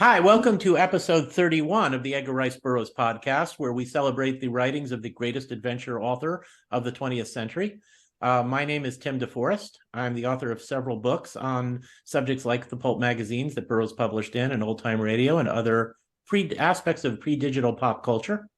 Hi, welcome to episode 31 of the Edgar Rice Burroughs podcast, where we celebrate the writings of the greatest adventure author of the 20th century. My name is Tim DeForest. I'm the author of several books on subjects like the pulp magazines that Burroughs published in and old time radio and other aspects of pre-digital pop culture.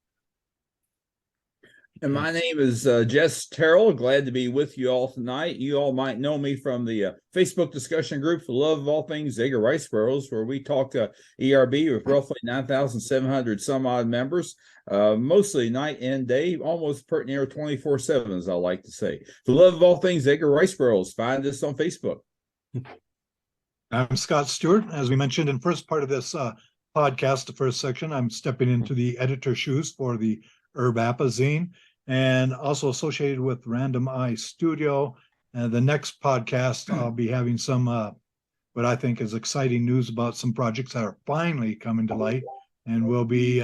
And my name is Jess Terrell. Glad to be with you all tonight. You all might know me from the Facebook discussion group for Love of All Things Edgar Rice Burroughs, where we talk ERB with roughly 9,700 some odd members, mostly night and day, almost pretty near 24/7, as I like to say. The Love of All Things Edgar Rice Burroughs. Find us on Facebook. I'm Scott Stewart. As we mentioned in first part of this podcast, the first section, I'm stepping into the editor shoes for the Herb Appa zine, and also associated with Random Eye Studio. And the next podcast, I'll be having some what I think is exciting news about some projects that are finally coming to light and will be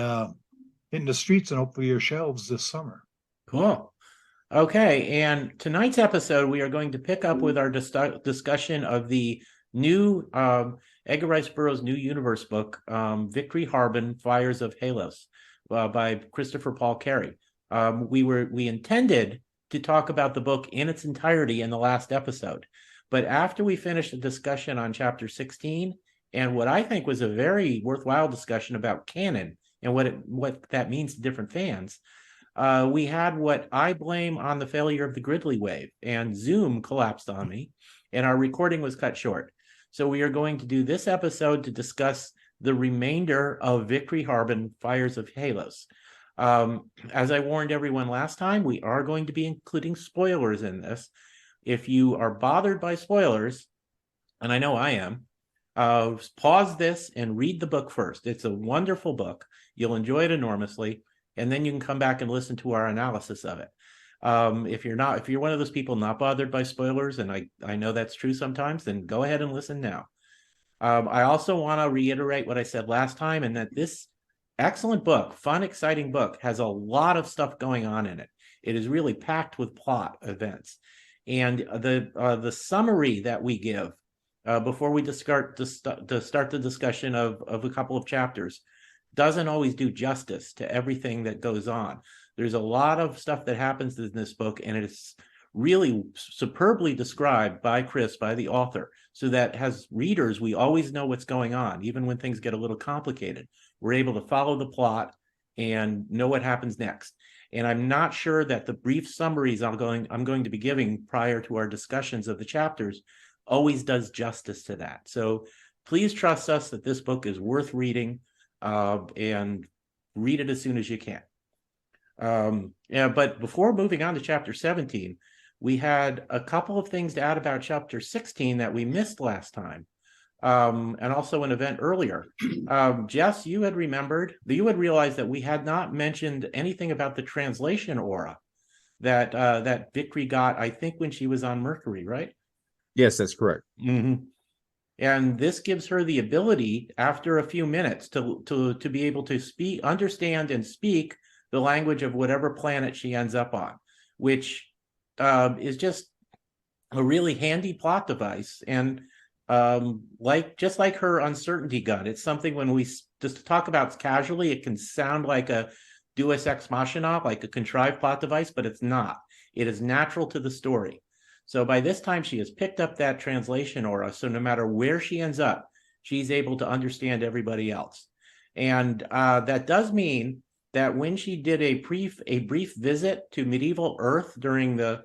hitting the streets and hopefully your shelves this summer. Cool. Okay, and tonight's episode, we are going to pick up with our discussion of the new Edgar Rice Burroughs' New Universe book, Victory Harben, Fires of Halos, by Christopher Paul Carey. We intended to talk about the book in its entirety in the last episode, but after we finished the discussion on chapter 16 and what I think was a very worthwhile discussion about canon and what that means to different fans, we had what I blame on the failure of the Gridley wave, and Zoom collapsed on me, and our recording was cut short. So we are going to do this episode to discuss the remainder of Victory Harben, Fires of Halos. As I warned everyone last time, we are going to be including spoilers in this. If you are bothered by spoilers, and I know I am, pause this and read the book first. It's a wonderful book. You'll enjoy it enormously, and then you can come back and listen to our analysis of it. If you're one of those people not bothered by spoilers, and I know that's true sometimes, then go ahead and listen now. I also want to reiterate what I said last time, and that this excellent book, fun, exciting book, has a lot of stuff going on in it. It is really packed with plot events. And the summary that we give before we start the discussion of a couple of chapters doesn't always do justice to everything that goes on. There's a lot of stuff that happens in this book, and it's really superbly described by Chris, by the author, so that as readers, we always know what's going on. Even when things get a little complicated, we're able to follow the plot and know what happens next. And I'm not sure that the brief summaries I'm going to be giving prior to our discussions of the chapters always does justice to that. So please trust us that this book is worth reading, and read it as soon as you can. But before moving on to chapter 17, we had a couple of things to add about chapter 16 that we missed last time, and also an event earlier. Jess, you had realized that we had not mentioned anything about the translation aura that Victory got, I think, when she was on Mercury, right? Yes, that's correct. Mm-hmm. And this gives her the ability, after a few minutes, to be able to understand and speak the language of whatever planet she ends up on, which is just a really handy plot device. And just like her uncertainty gun, it's something when we just talk about casually, it can sound like a deus ex machina, like a contrived plot device, but it's not. It is natural to the story. So by this time, she has picked up that translation aura. So no matter where she ends up, she's able to understand everybody else. And that does mean that when she did a brief visit to medieval Earth during the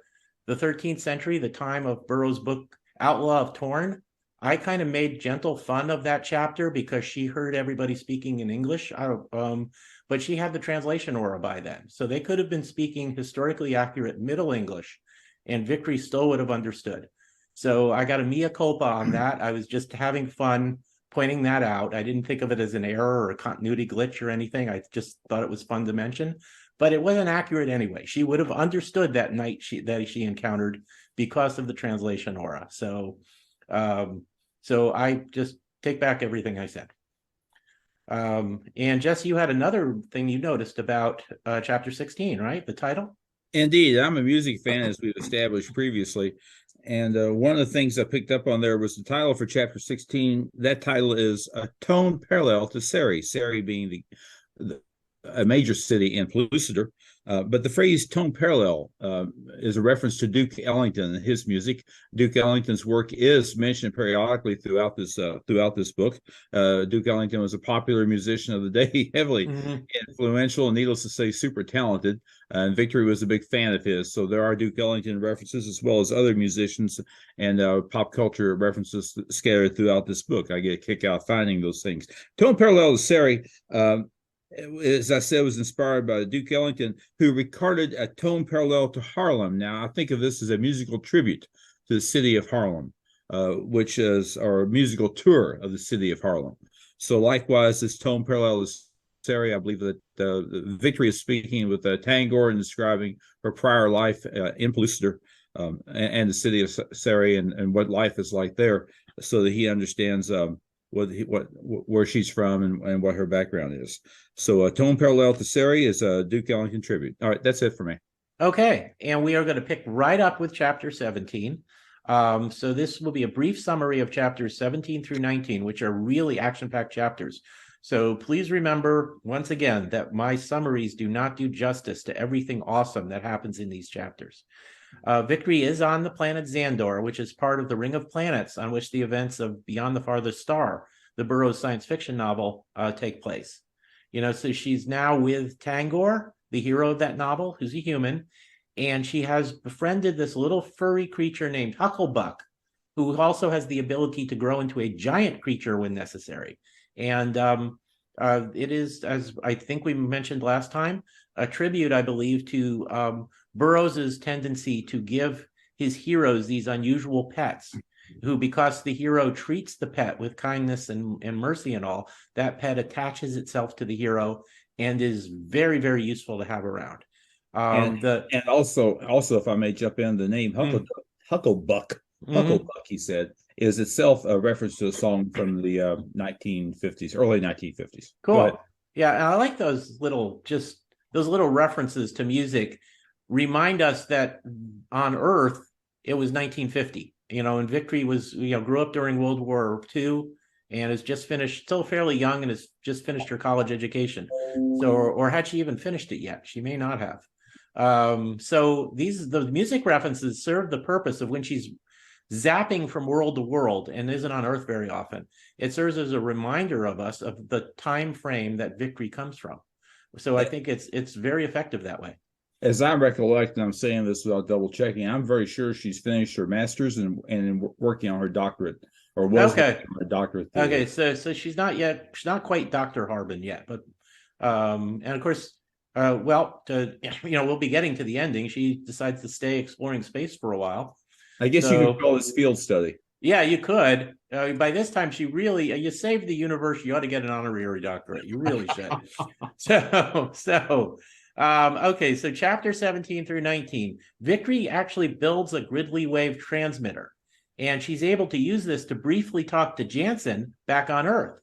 13th century, the time of Burroughs' book Outlaw of Torn, I kind of made gentle fun of that chapter because she heard everybody speaking in English, but she had the translation aura by then. So they could have been speaking historically accurate Middle English, and Victory still would have understood. So I got a mea culpa on that. I was just having fun pointing that out. I didn't think of it as an error or a continuity glitch or anything. I just thought it was fun to mention, but it wasn't accurate anyway. She would have understood that night that she encountered because of the translation aura. So I just take back everything I said. And Jesse, you had another thing you noticed about chapter 16, right? The title? Indeed, I'm a music fan, as we've established previously. one of the things I picked up on there was the title for chapter 16. That title is A Tone Parallel to Carey, Carey being a major city in Pellucidar. But the phrase tone parallel is a reference to Duke Ellington and his music. Duke Ellington's work is mentioned periodically throughout this book. Duke Ellington was a popular musician of the day, heavily influential, and needless to say, super talented. And Victory was a big fan of his. So there are Duke Ellington references as well as other musicians and pop culture references scattered throughout this book. I get a kick out of finding those things. Tone parallel to Carey, as I said, was inspired by Duke Ellington, who recorded a tone parallel to Harlem. Now, I think of this as a musical tribute to the city of Harlem, which is our musical tour of the city of Harlem. So likewise, this tone parallel is Carey. I believe that Victory is speaking with Tangor and describing her prior life in Pellucidar and the city of Carey and what life is like there, so that he understands where she's from and what her background is. So a tone parallel to Carey is a Duke Ellington tribute. All right, that's it for me. Okay, and we are going to pick right up with chapter 17. So this will be a brief summary of chapters 17 through 19, which are really action-packed chapters. So please remember, once again, that my summaries do not do justice to everything awesome that happens in these chapters. Victory is on the planet Xandor, which is part of the Ring of Planets on which the events of Beyond the Farthest Star, the Burroughs science fiction novel, take place. So she's now with Tangor, the hero of that novel, who's a human, and she has befriended this little furry creature named Hucklebuck, who also has the ability to grow into a giant creature when necessary. And it is, as I think we mentioned last time, a tribute, I believe, to Burroughs's tendency to give his heroes these unusual pets, who, because the hero treats the pet with kindness and mercy and all, that pet attaches itself to the hero and is very, very useful to have around. And also, if I may jump in, the name Hucklebuck, he said, is itself a reference to a song from the 1950s, early 1950s. Cool. Yeah, and I like those little references to music. Remind us that on Earth it was 1950. And Victory was, grew up during World War II and is just finished, still fairly young, and has just finished her college education. So, or had she even finished it yet? She may not have. So the music references serve the purpose of when she's zapping from world to world and isn't on Earth very often. It serves as a reminder of us of the time frame that Victory comes from. So I think it's very effective that way. As I recollect, and I'm saying this without double checking, I'm very sure she's finished her master's and working on her doctorate, or was working on her doctorate. Okay, so she's not quite Dr. Harben yet, but and of course, we'll be getting to the ending. She decides to stay exploring space for a while. I guess you could call this field study. Yeah, you could. By this time, she really, you saved the universe. You ought to get an honorary doctorate. You really should. Okay, so chapter 17 through 19, Victory actually builds a Gridley wave transmitter, and she's able to use this to briefly talk to Jansen back on Earth.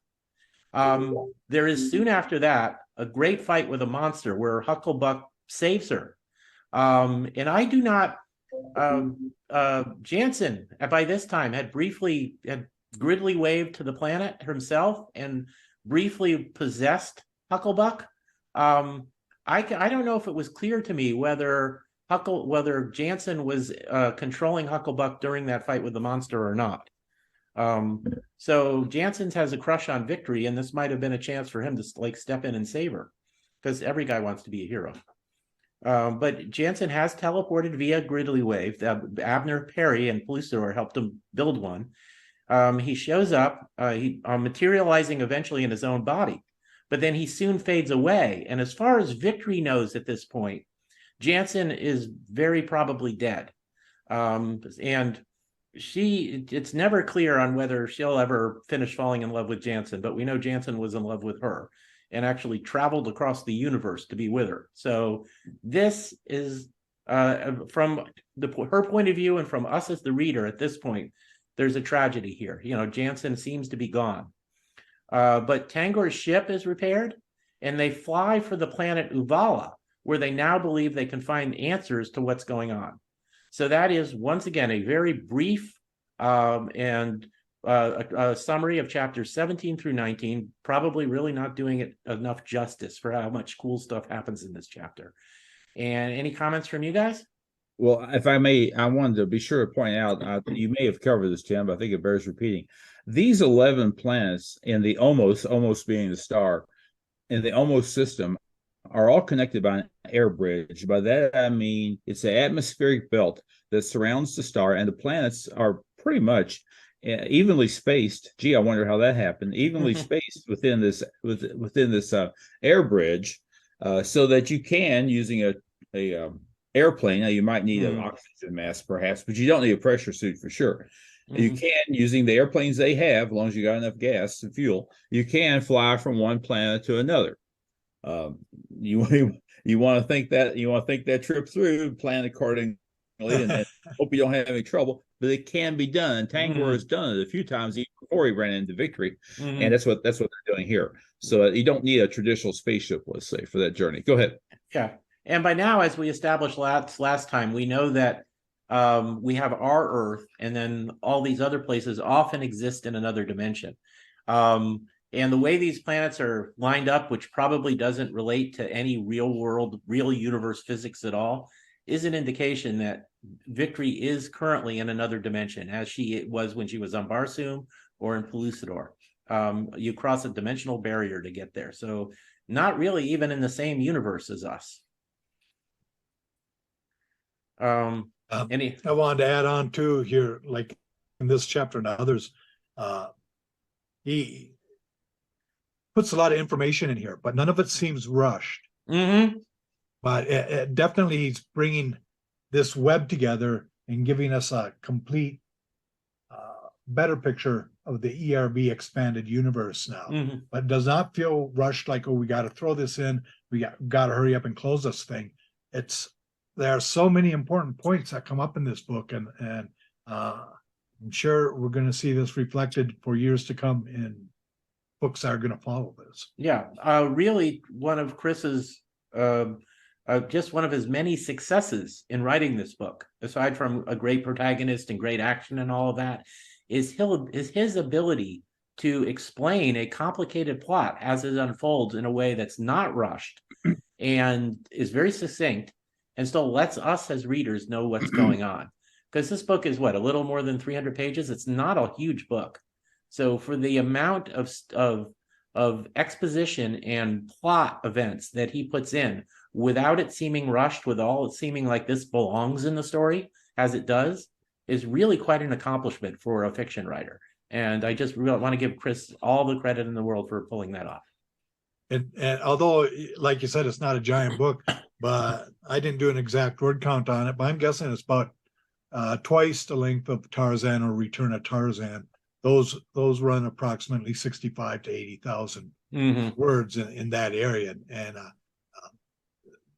There is soon after that a great fight with a monster where Hucklebuck saves her. And I do not, Jansen by this time had Gridley waved to the planet himself and briefly possessed Hucklebuck. I don't know if it was clear to me whether Jansen was controlling Hucklebuck during that fight with the monster or not. So Jansen has a crush on Victory, and this might have been a chance for him to step in and save her, because every guy wants to be a hero. But Jansen has teleported via Gridley wave. Abner Perry and Pellucidar helped him build one. He shows up, materializing eventually in his own body. But then he soon fades away. And as far as Victory knows at this point, Jansen is very probably dead. And it's never clear on whether she'll ever finish falling in love with Jansen, but we know Jansen was in love with her and actually traveled across the universe to be with her. So this is, from her point of view and from us as the reader at this point, there's a tragedy here. Jansen seems to be gone. But Tangor's ship is repaired, and they fly for the planet Uvala, where they now believe they can find answers to what's going on. So that is once again a very brief and a summary of chapters 17 through 19, probably really not doing it enough justice for how much cool stuff happens in this chapter. And any comments from you guys? Well, if I may, I wanted to be sure to point out, you may have covered this, Tim, but I think it bears repeating. These 11 planets in the almost being the star, in the almost system, are all connected by an air bridge. By that, I mean it's an atmospheric belt that surrounds the star, and the planets are pretty much evenly spaced. Gee, I wonder how that happened. Evenly spaced within this air bridge, so that you can, using a airplane. Now you might need an oxygen mask, perhaps, but you don't need a pressure suit for sure. You can, using the airplanes they have, as long as you got enough gas and fuel, you can fly from one planet to another. You want to think that trip through, plan accordingly, and hope you don't have any trouble. But it can be done. Tangor has done it a few times even before he ran into Victory, and that's what they're doing here. So you don't need a traditional spaceship, let's say, for that journey. Go ahead. Yeah, and by now, as we established last time, we know that we have our Earth, and then all these other places often exist in another dimension. And the way these planets are lined up, which probably doesn't relate to any real universe physics at all, is an indication that Victory is currently in another dimension, as she was when she was on Barsoom or in Pellucidor. You cross a dimensional barrier to get there. So not really even in the same universe as us. I wanted to add on too here, like in this chapter and others, he puts a lot of information in here, but none of it seems rushed. But definitely he's bringing this web together and giving us a complete, better picture of the ERB expanded universe now. But it does not feel rushed, like, oh, we got to throw this in, we got to hurry up and close this thing. There are so many important points that come up in this book, and I'm sure we're going to see this reflected for years to come in books that are going to follow this. Yeah, really one of Chris's, just one of his many successes in writing this book, aside from a great protagonist and great action and all of that, is his ability to explain a complicated plot as it unfolds in a way that's not rushed and is very succinct, and still lets us as readers know what's going on. Because this book is a little more than 300 pages. It's not a huge book. So for the amount of exposition and plot events that he puts in, without it seeming rushed, with all it seeming like this belongs in the story, as it does, is really quite an accomplishment for a fiction writer. And I just really want to give Chris all the credit in the world for pulling that off. And although, like you said, it's not a giant book, but I didn't do an exact word count on it, but I'm guessing it's about twice the length of Tarzan or Return of Tarzan. Those run approximately 65 to 80,000 words in that area. And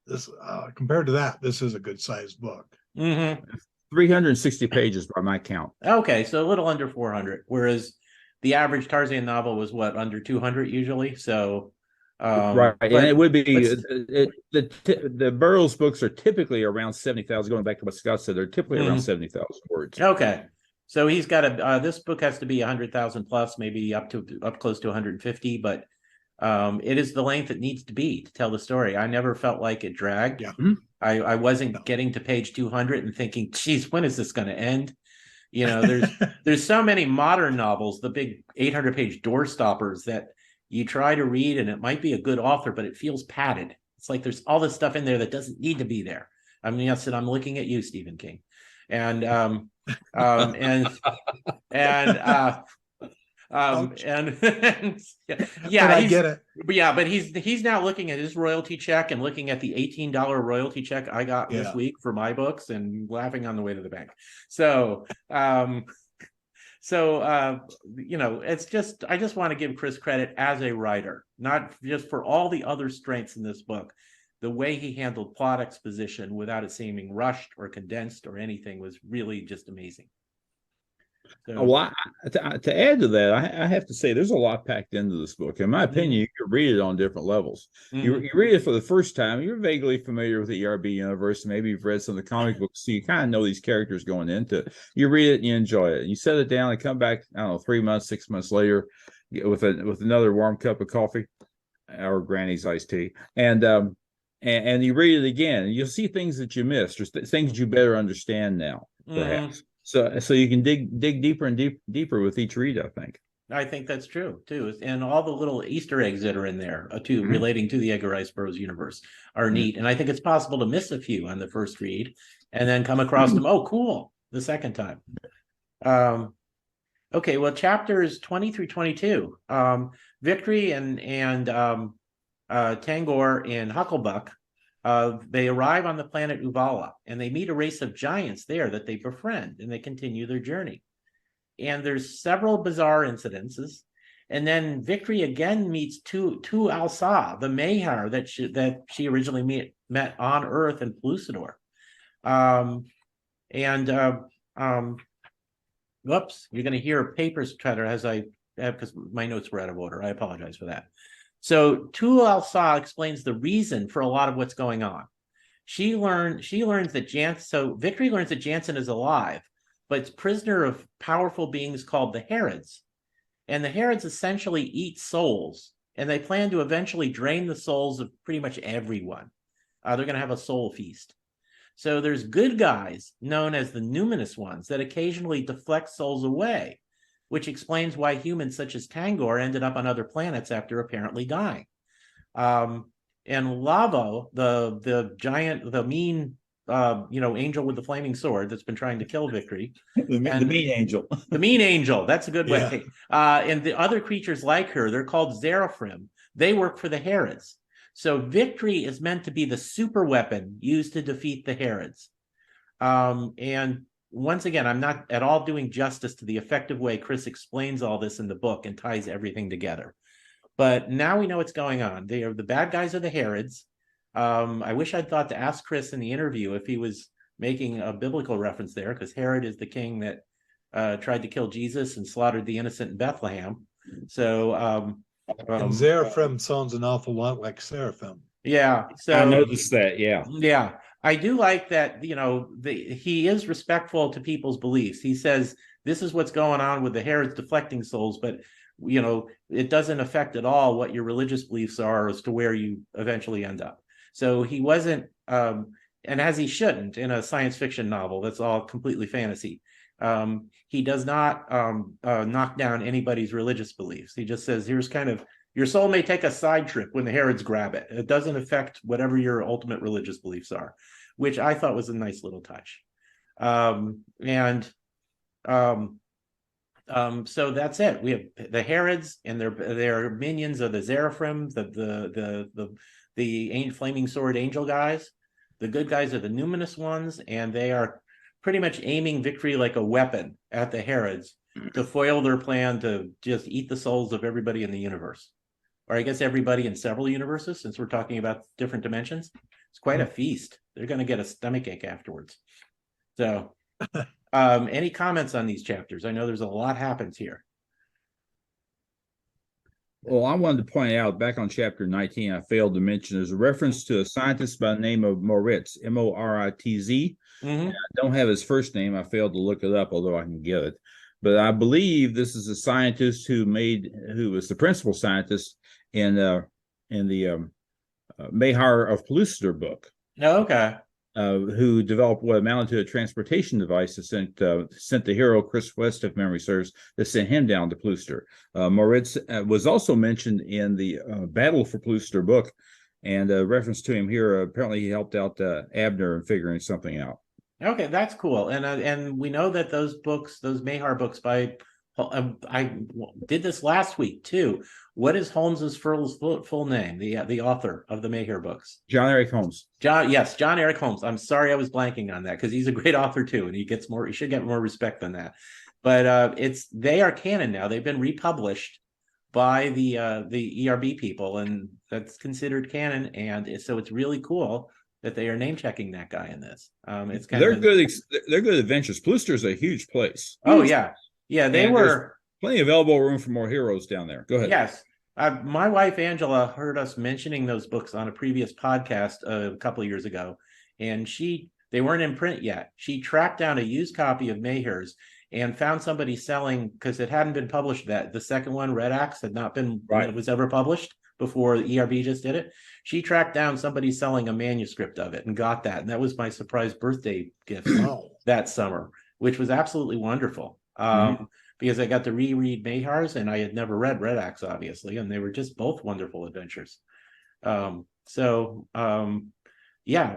this compared to that, this is a good sized book. 360 pages by my count. Okay, so a little under 400, whereas the average Tarzan novel was under 200 usually. So right, and it would be the Burroughs books are typically around 70,000. Going back to what Scott said, they're typically around 70,000 words. Okay, so he's got this book has to be 100,000 plus, maybe up close to 150, but it is the length it needs to be to tell the story. I never felt like it dragged. Yeah. I wasn't getting to page 200 and thinking, geez, when is this going to end? You know, there's so many modern novels, the big 800-page door stoppers, that you try to read and it might be a good author, but it feels padded. It's like there's all this stuff in there that doesn't need to be there. I mean, yes, and I'm looking at you, Stephen King. And yeah, I get it. Yeah, but he's now looking at his royalty check and looking at the $18 royalty check I got this week for my books and laughing on the way to the bank. So you know, it's just, I just want to give Chris credit as a writer, not just for all the other strengths in this book. The way he handled plot exposition without it seeming rushed or condensed or anything was really just amazing. So, Well, to add to that, I have to say there's a lot packed into this book. In my opinion, you could read it on different levels. mhm. You read it for the first time, you're vaguely familiar with the ERB universe. Maybe you've read some of the comic books, so you kind of know these characters going into it. You read it and you enjoy it. You set it down and come back, I don't know, 3 months, 6 months later with another warm cup of coffee or Granny's iced tea. And you read it again, and you'll see things that you missed, or things you better understand now, perhaps. So you can dig deeper and deeper with each read, I think. I think that's true too, and all the little Easter eggs that are in there too, relating to the Edgar Rice Burroughs universe, are neat. And I think it's possible to miss a few on the first read, and then come across them. Oh, cool! The second time. Okay, well, chapters 20 through 22. Victory and Tangor and Hucklebuck. They arrive on the planet Uvala, and they meet a race of giants there that they befriend, and they continue their journey. And there's several bizarre incidences. And then Victory again meets Tu Alsa, the Mahar that she originally met on Earth in Pellucidor. Whoops, you're going to hear papers chatter as because my notes were out of order. I apologize for that. So Tu Alsa explains the reason for a lot of what's going on. She learns that Victory learns that Jansen is alive, but it's prisoner of powerful beings called the Herods. And the Herods essentially eat souls, and they plan to eventually drain the souls of pretty much everyone. They're going to have a soul feast. So there's good guys known as the numinous ones that occasionally deflect souls away, which explains why humans such as Tangor ended up on other planets after apparently dying. And Lavo, the giant, the mean, angel with the flaming sword that's been trying to kill Victory. The mean angel. The mean angel, that's a good way. And the other creatures like her, they're called Xeraphrim. They work for the Herods. So Victory is meant to be the super weapon used to defeat the Herods. And once again, I'm not at all doing justice to the effective way Chris explains all this in the book and ties everything together. But now we know what's going on. The bad guys are the Herods. I wish I'd thought to ask Chris in the interview if he was making a biblical reference there, because Herod is the king that tried to kill Jesus and slaughtered the innocent in Bethlehem. So And Xeraphim sounds an awful lot like Seraphim. yeah, so I noticed that. Yeah, I do like that. He is respectful to people's beliefs. He says this is what's going on with the Herods deflecting souls, but it doesn't affect at all what your religious beliefs are as to where you eventually end up. So he wasn't, and as he shouldn't in a science fiction novel that's all completely fantasy. He does not knock down anybody's religious beliefs. He just says, here's kind of, your soul may take a side trip when the Herods grab it. It doesn't affect whatever your ultimate religious beliefs are, which I thought was a nice little touch. So that's it. We have the Herods and their minions are the Xeraphrim, the flaming sword angel guys. The good guys are the numinous ones, and they are pretty much aiming Victory like a weapon at the Herods to foil their plan to just eat the souls of everybody in the universe. Or I guess everybody in several universes, since we're talking about different dimensions. It's quite a feast. They're going to get a stomachache afterwards. So, any comments on these chapters? I know there's a lot happens here. Well, I wanted to point out back on chapter 19, I failed to mention there's a reference to a scientist by the name of Moritz, Moritz. I don't have his first name. I failed to look it up, although I can get it. But I believe this is a scientist who was the principal scientist in the Mahar of Pellucidor book. Oh, okay. Who developed what amounted to a transportation device that sent the hero Chris West, if memory serves, that sent him down to Pellucidor. Moritz was also mentioned in the Battle for Pellucidor book, and a reference to him here. Apparently, he helped out Abner in figuring something out. Okay, that's cool. And we know that those Mahar books by I did this last week too. What is Holmes's full name? The author of the Mahar books. John Eric Holmes. John Eric Holmes. I'm sorry I was blanking on that because he's a great author too, and he should get more respect than that. But they are canon now. They've been republished by the ERB people, and that's considered canon. And so it's really cool that they are name checking that guy in this. They're good adventures. Pellucidor is a huge place. Oh yeah. Yeah, they And there's were. plenty of elbow room for more heroes down there. Go ahead. Yes. My wife Angela heard us mentioning those books on a previous podcast a couple of years ago, and they weren't in print yet. She tracked down a used copy of Mayhers and found somebody selling, because it hadn't been published, that the second one, Red Axe, had not been Right. was ever published before the ERB just did it. She tracked down somebody selling a manuscript of it and got that, and that was my surprise birthday gift that summer, which was absolutely wonderful. Because I got to reread Mayhars, and I had never read Red Axe, obviously, and they were just both wonderful adventures. Yeah,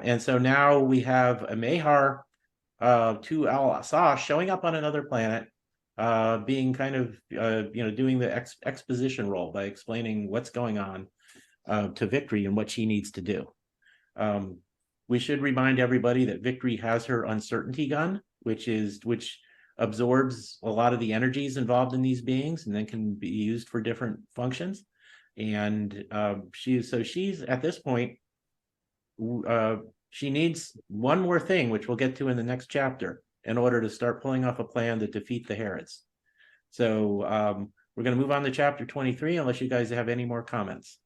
and so now we have a Mayhar to Al-Asa showing up on another planet, being kind of doing the exposition role by explaining what's going on to Victory and what she needs to do. We should remind everybody that Victory has her uncertainty gun, which absorbs a lot of the energies involved in these beings and then can be used for different functions. And she's at this point, she needs one more thing, which we'll get to in the next chapter, in order to start pulling off a plan to defeat the Herods. So we're going to move on to chapter 23, unless you guys have any more comments.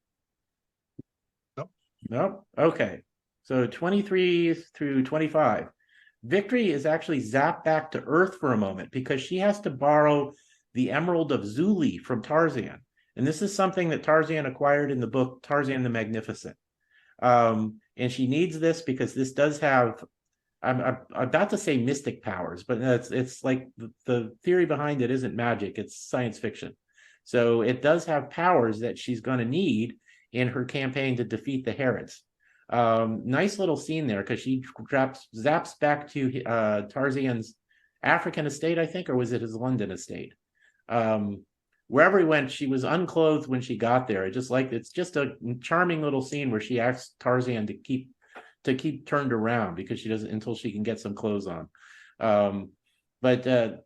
Nope. Okay. So 23 through 25. Victory is actually zapped back to Earth for a moment because she has to borrow the Emerald of Zuli from Tarzan. And this is something that Tarzan acquired in the book Tarzan the Magnificent. And she needs this because this does have, I'm about to say mystic powers, but it's like the theory behind it isn't magic, it's science fiction. So it does have powers that she's going to need in her campaign to defeat the Herods. Nice little scene there, because she zaps back to Tarzan's African estate, I think, or was it his London estate? Wherever he went, she was unclothed when she got there. It's just a charming little scene where she asks Tarzan to keep turned around because she doesn't, until she can get some clothes on. But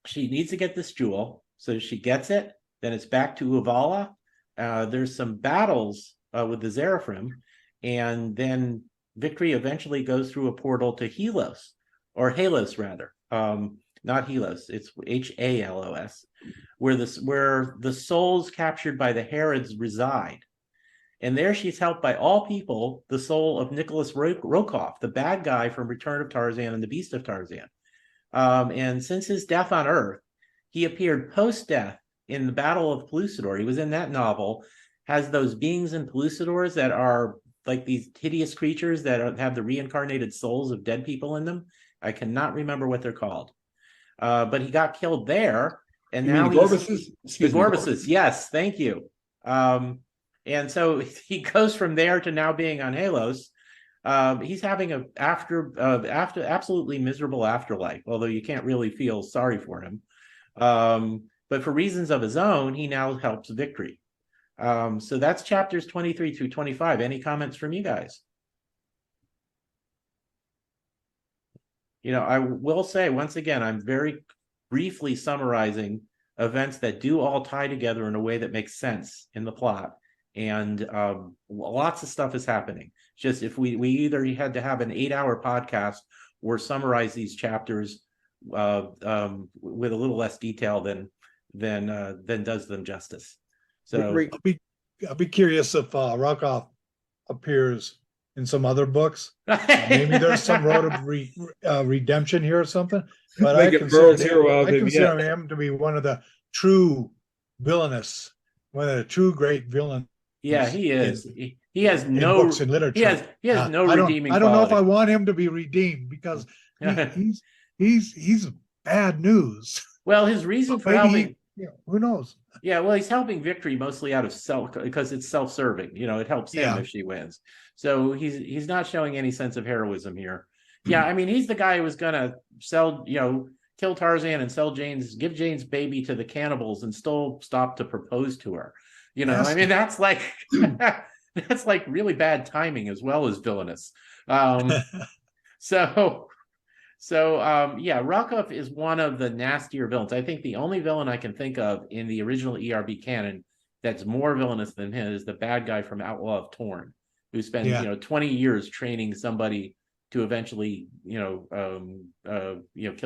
she needs to get this jewel, so she gets it. Then it's back to Uvala. There's some battles with the Zeraphim. And then Victory eventually goes through a portal to Helos, or Halos rather, not Helos. It's Halos, where the souls captured by the Herods reside. And there she's helped by all people the soul of Nicholas Rokoff, the bad guy from Return of Tarzan and the Beast of Tarzan. And since his death on Earth, he appeared post-death in the Battle of Pellucidar. He was in that novel, has those beings in Pellucidar that are like these hideous creatures that have the reincarnated souls of dead people in them. I cannot remember what they're called. But he got killed there. And now Gorbases. Yes, thank you. And so he goes from there to now being on Halos. He's having a absolutely miserable afterlife, although you can't really feel sorry for him. But for reasons of his own, he now helps Victory. So that's chapters 23 through 25. Any comments from you guys? I will say, once again, I'm very briefly summarizing events that do all tie together in a way that makes sense in the plot. And lots of stuff is happening. Just if we either had to have an 8-hour podcast or summarize these chapters with a little less detail than does them justice. So I'll be curious if Rokoff appears in some other books. Maybe there's some road of redemption here or something. But I consider him to be one of the true villainous, one of the true great villains. Yeah, he is. He has no books and literature. He has no redeeming. I don't know if I want him to be redeemed because he's bad news. Well, his reason for helping. Who knows? Yeah, well, he's helping Victory mostly out of self, because it's self-serving. It helps him if she wins. So he's not showing any sense of heroism here. Yeah, I mean, he's the guy who was gonna kill Tarzan and give Jane's baby to the cannibals and still stop to propose to her. Yes. I mean, that's like that's like really bad timing as well as villainous. Yeah, Rokoff is one of the nastier villains. I think the only villain I can think of in the original ERB canon that's more villainous than him is the bad guy from Outlaw of Torn, who spends 20 years training somebody to eventually, kill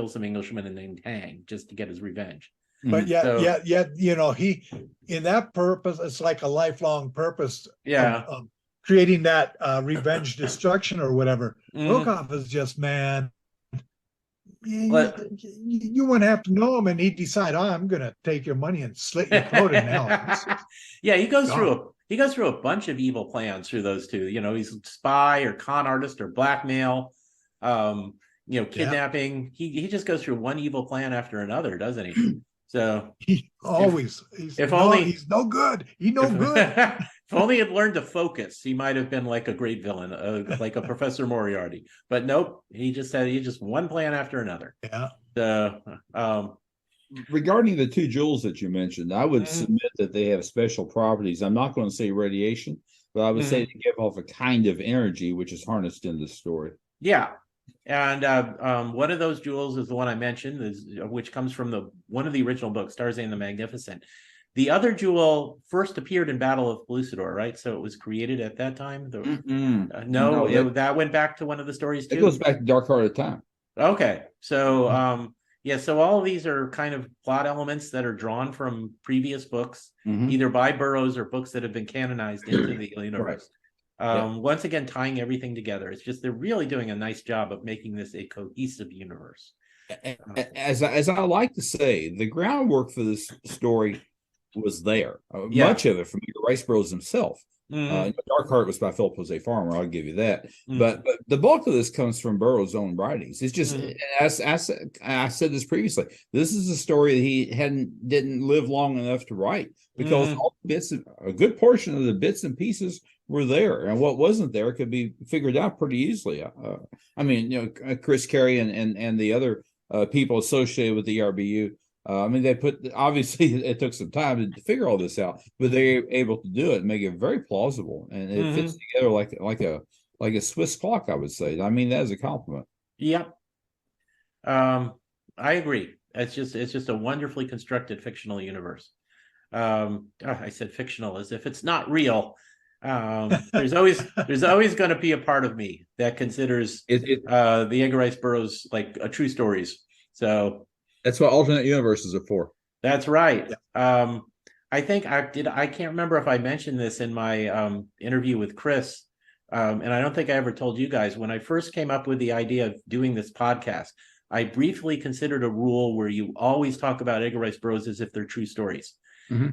some Englishmen named Hang just to get his revenge. But So- yet, he in that purpose, it's like a lifelong purpose. Yeah. Of creating that revenge destruction or whatever. Mhm. Brokaw is just, man. But- You wouldn't have to know him, and he'd decide, I'm going to take your money and slit your throat in hell. Yeah, he goes through a bunch of evil plans through those two. He's a spy or con artist or blackmail, kidnapping. He just goes through one evil plan after another, doesn't he? So He always, he's no good. He's no good. If only he'd learned to focus, he might have been like a great villain, like a Professor Moriarty. But nope, he just one plan after another. Yeah. Regarding the two jewels that you mentioned, I would submit that they have special properties. I'm not going to say radiation, but I would say they give off a kind of energy which is harnessed in this story. Yeah. And one of those jewels is the one I mentioned, which comes from one of the original books, Tarzan the Magnificent. The other jewel first appeared in Battle of Pellucidar, right? So it was created at that time. That went back to one of the stories too. It goes back to Dark Heart of Time. Okay, so so all of these are kind of plot elements that are drawn from previous books, either by Burroughs or books that have been canonized into the universe. Once again, tying everything together. It's just they're really doing a nice job of making this a cohesive universe. As I like to say, the groundwork for this story was there. Much of it from Rice Burroughs himself. Dark Heart was by Philip Jose Farmer, I'll give you that. But the bulk of this comes from Burroughs' own writings. It's just, as I said this previously, this is a story that he didn't live long enough to write, because all the a good portion of the bits and pieces were there, and what wasn't there could be figured out pretty easily. Chris Carey and the other people associated with the ERBU. Obviously it took some time to figure all this out, but they were able to do it and make it very plausible, and it fits together like a Swiss clock, I would say. I mean that as a compliment. Yep. I agree. It's just a wonderfully constructed fictional universe. I said fictional as if it's not real. There's always going to be a part of me that considers the Edgar Rice Burroughs like a true stories. So that's what alternate universes are for. That's right. Yeah. I think I can't remember if I mentioned this in my interview with Chris, and I don't think I ever told you guys. When I first came up with the idea of doing this podcast, I briefly considered a rule where you always talk about Edgar Rice Burroughs as if they're true stories.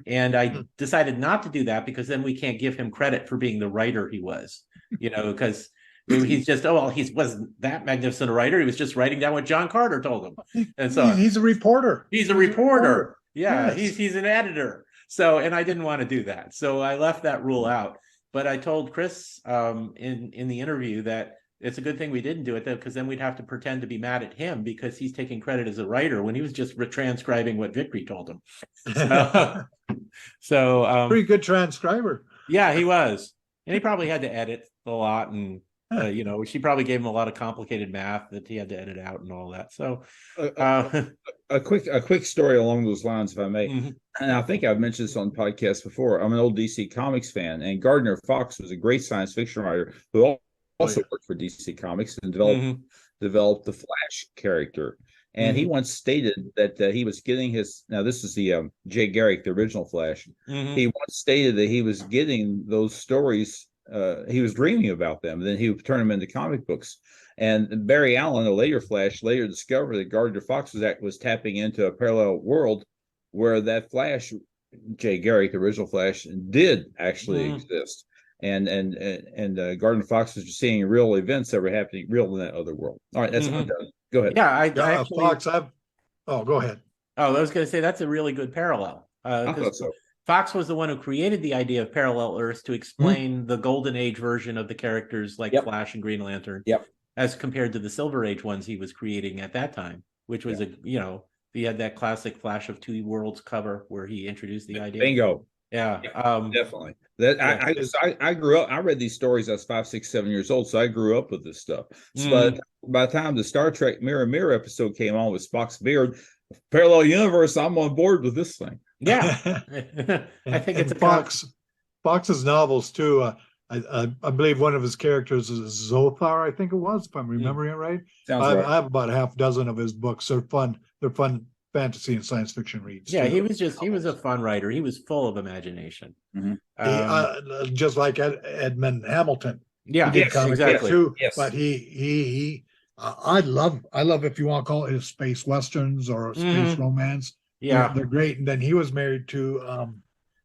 And I decided not to do that, because then we can't give him credit for being the writer he was, because he's just, he wasn't that magnificent a writer. He was just writing down what John Carter told him. And so he's a reporter. He's a reporter. Yeah, yes. he's an editor. So, and I didn't want to do that. So I left that rule out. But I told Chris in the interview that it's a good thing we didn't do it, though, because then we'd have to pretend to be mad at him because he's taking credit as a writer when he was just retranscribing what Vickery told him. So pretty good transcriber. Yeah, he was, and he probably had to edit a lot, and she probably gave him a lot of complicated math that he had to edit out and all that. So a quick story along those lines, if I may. And I think I've mentioned this on podcasts before. I'm an old DC Comics fan, and Gardner Fox was a great science fiction writer who also worked for DC Comics and developed the Flash character. And he once stated that he was getting this is the Jay Garrick, the original Flash. He once stated that he was getting those stories, he was dreaming about them, and then he would turn them into comic books. And Barry Allen, a later Flash, later discovered that Gardner Fox was tapping into a parallel world where that Flash, Jay Garrick, the original Flash, did actually exist. And Gardner Fox was just seeing real events that were happening real in that other world. All right, that's done. Go ahead. Yeah, I actually, Fox. Go ahead. Oh, I was going to say that's a really good parallel. I thought so. Fox was the one who created the idea of parallel Earths to explain the Golden Age version of the characters like Flash and Green Lantern, as compared to the Silver Age ones he was creating at that time, which was he had that classic Flash of Two Worlds cover where he introduced the idea. Bingo. Yeah, definitely. I grew up. I read these stories. I was 5, 6, 7 years old, so I grew up with this stuff. But by the time the Star Trek Mirror episode came on with Spock's beard, parallel universe, I'm on board with this thing. Yeah, I think it's Fox's novels too. I believe one of his characters is Zothar, I think it was, if I'm remembering it right. Sounds I right. have about a half dozen of his books. They're fun. They're fun fantasy and science fiction reads. Yeah, too. he was a fun writer. He was full of imagination. Mhm. Just like Edmund Hamilton. Yeah, He did Yes, comic exactly. too. Yes. But I love if you want to call it space westerns or space romance. Yeah. They're great. And then he was married to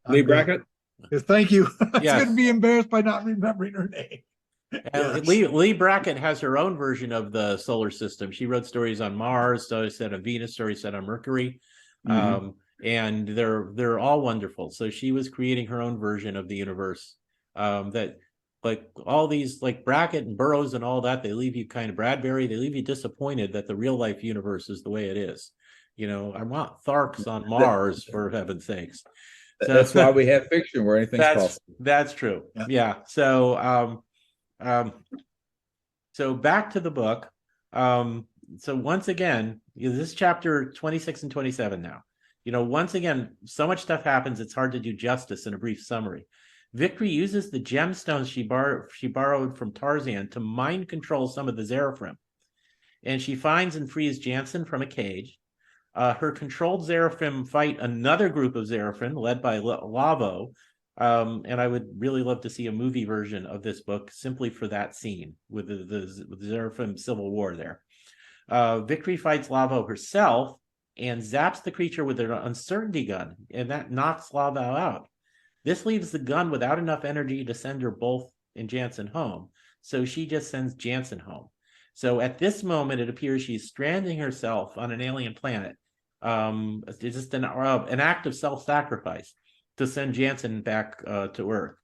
Lee Brackett. Thank you. I was Yes. going to be embarrassed by not remembering her name. And Yes. Lee Brackett has her own version of the solar system. She wrote stories on Mars, stories set on Venus, stories set on Mercury. Mhm. And they're all wonderful. So she was creating her own version of the universe. That like all these like Brackett and Burroughs and all that, they leave you kind of Bradbury, they leave you disappointed that the real life universe is the way it is. You know, I want Tharks on Mars for heaven's sakes. So That's why we have fiction where anything's possible. that's true. Yeah. Yeah. So back to the book. So once again, this is chapter 26 and 27 now. You know, once again, so much stuff happens, it's hard to do justice in a brief summary. Victory uses the gemstones she borrowed from Tarzan to mind control some of the Zeraphim. And she finds and frees Jansen from a cage. Her controlled Zeraphim fight another group of Zeraphim led by Lavo. And I would really love to see a movie version of this book simply for that scene with the Zeraphim Civil War there. Victory fights Lavo herself and zaps the creature with her uncertainty gun, and that knocks Lavo out. This leaves the gun without enough energy to send her both and Jansen home, so she just sends Jansen home. So at this moment, it appears she's stranding herself on an alien planet. It's just an act of self-sacrifice to send Jansen back to Earth,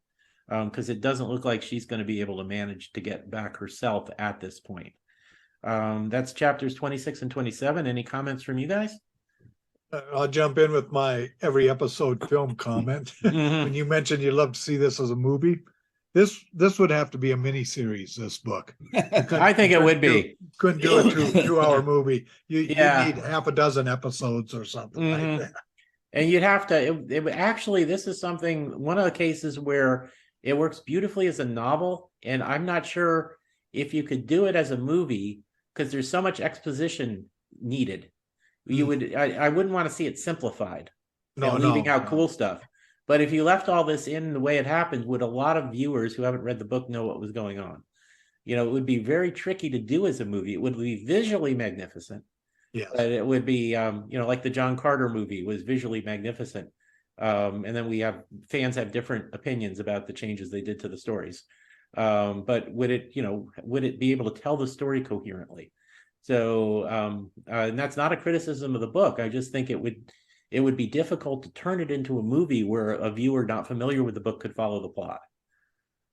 because it doesn't look like she's going to be able to manage to get back herself at this point. That's chapters 26 and 27. Any comments from you guys? I'll jump in with my every episode film comment. When you mentioned you'd love to see this as a movie, this would have to be a mini series. This book, I think it would be. Couldn't do a 2-hour movie. You need half a dozen episodes or something like that. And you'd have to. Actually, this is one of the cases where it works beautifully as a novel, and I'm not sure if you could do it as a movie because there's so much exposition needed. I wouldn't want to see it simplified, leaving out cool stuff. But if you left all this in the way it happened, would a lot of viewers who haven't read the book know what was going on? You know, it would be very tricky to do as a movie. It would be visually magnificent. Yes. But it would be, like the John Carter movie was visually magnificent. And then fans have different opinions about the changes they did to the stories. But would it be able to tell the story coherently? So, and that's not a criticism of the book. I just think it would be difficult to turn it into a movie where a viewer not familiar with the book could follow the plot.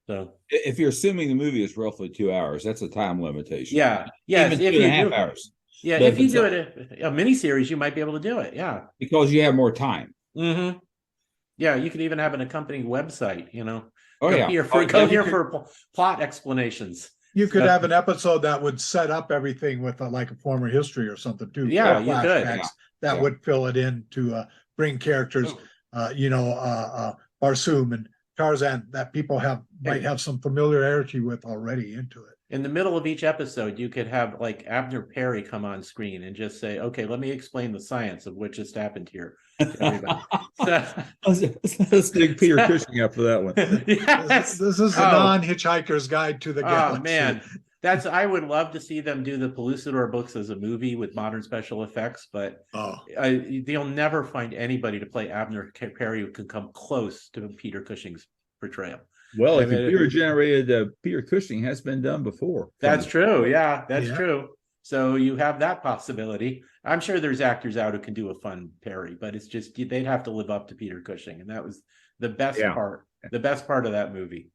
So, if you're assuming the movie is roughly 2 hours, that's a time limitation. Yeah, even 2.5 hours. Yeah, but if you do it a miniseries, you might be able to do it. Yeah, because you have more time. Mm-hmm. Yeah, you could even have an accompanying website. Oh yeah, go here for plot explanations. You could have an episode that would set up everything with like a former history or something too. Yeah, you could. Yeah. That would fill it in to bring characters, Barsoom and Tarzan that people might have some familiarity with already into it. In the middle of each episode, you could have like Abner Perry come on screen and just say, "Okay, let me explain the science of what just happened here." To everybody. Let's dig Peter Cushing up for that one. Yes. This is a non-hitchhiker's guide to the galaxy. Oh man, I would love to see them do the Pellucidor books as a movie with modern special effects, but you'll never find anybody to play Abner Perry who can come close to Peter Cushing's portrayal. Well, a computer-generated Peter Cushing has been done before. That's true. Yeah, that's true. So you have that possibility. I'm sure there's actors out who can do a fun Perry, but it's just they'd have to live up to Peter Cushing, and that was the best part. The best part of that movie.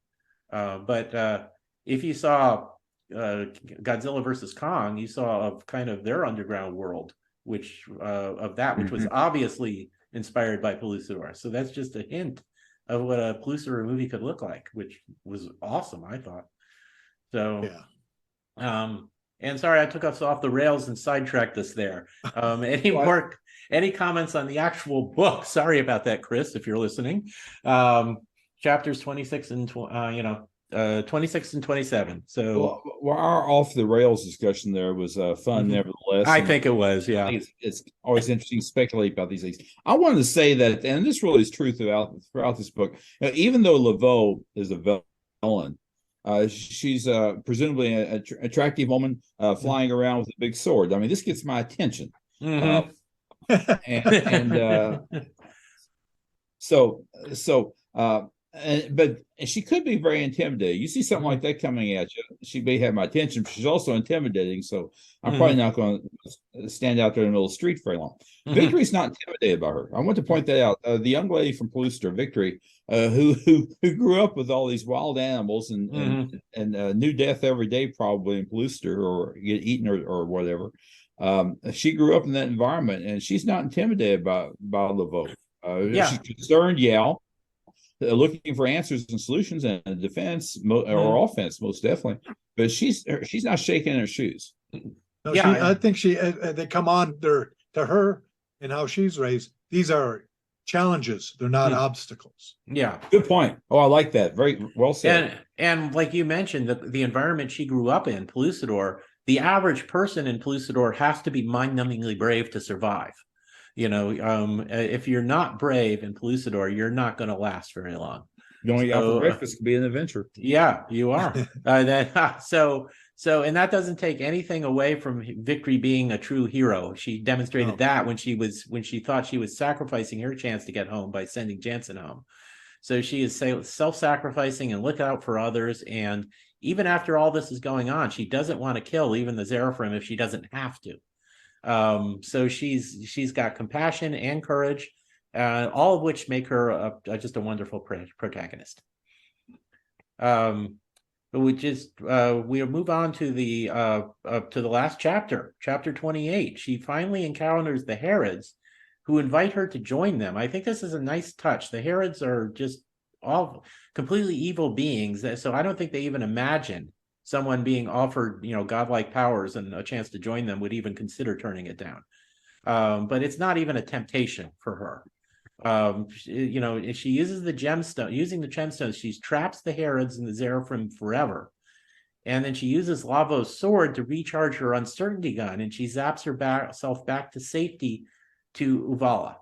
But if you saw Godzilla versus Kong, you saw of kind of their underground world, which was obviously inspired by Pellucidor. So that's just a hint of what a Pellucidor movie could look like, which was awesome, I thought. So, and sorry, I took us off the rails and sidetracked us there. Any comments on the actual book? Sorry about that, Chris, if you're listening. Chapters 26 and 26 and 27. So well, our off the rails discussion there was fun, nevertheless. I and think it was, I yeah. think it's always interesting to speculate about these things. I wanted to say that, and this really is true throughout this book. Even though Laveau is a villain, she's presumably an attractive woman flying around with a big sword. I mean, this gets my attention. Mhm. And but she could be very intimidating. You see something like that coming at you, she may have my attention, but she's also intimidating. So I'm probably not going to stand out there in the middle of the street very long. Victory's not intimidated by her. I want to point that out. The young lady from Polluster, Victory, who grew up with all these wild animals and new death every day, probably in Polluster, or get eaten or whatever. She grew up in that environment, and she's not intimidated by Laveau. She's concerned, looking for answers and solutions and defense or offense, most definitely. But she's not shaking in her shoes. No, I think they come on to her and how she's raised. These are challenges; they're not obstacles. Yeah, good point. Oh, I like that. Very well said. And like you mentioned, the environment she grew up in, Pellucidor, the average person in Pellucidor has to be mind-numbingly brave to survive. If you're not brave in Pellucidor, you're not going to last very long. Going out for breakfast could be an adventure. Yeah, you are. So, and that doesn't take anything away from Victory being a true hero. She demonstrated that when she thought she was sacrificing her chance to get home by sending Jansen home. So she is self-sacrificing and look out for others. And even after all this is going on, she doesn't want to kill even the Xeraphrim if she doesn't have to. So she's got compassion and courage, all of which make her just a wonderful protagonist. We'll move on to the last chapter, chapter 28. She finally encounters the Herods, who invite her to join them. I think this is a nice touch. The Herods are just all completely evil beings, so I don't think they even imagine someone being offered, godlike powers and a chance to join them would even consider turning it down. But it's not even a temptation for her. If she uses the gemstones, she traps the Herods and the Xeraphrim forever. And then she uses Laveau's sword to recharge her uncertainty gun, and she zaps herself back to safety to Uvala.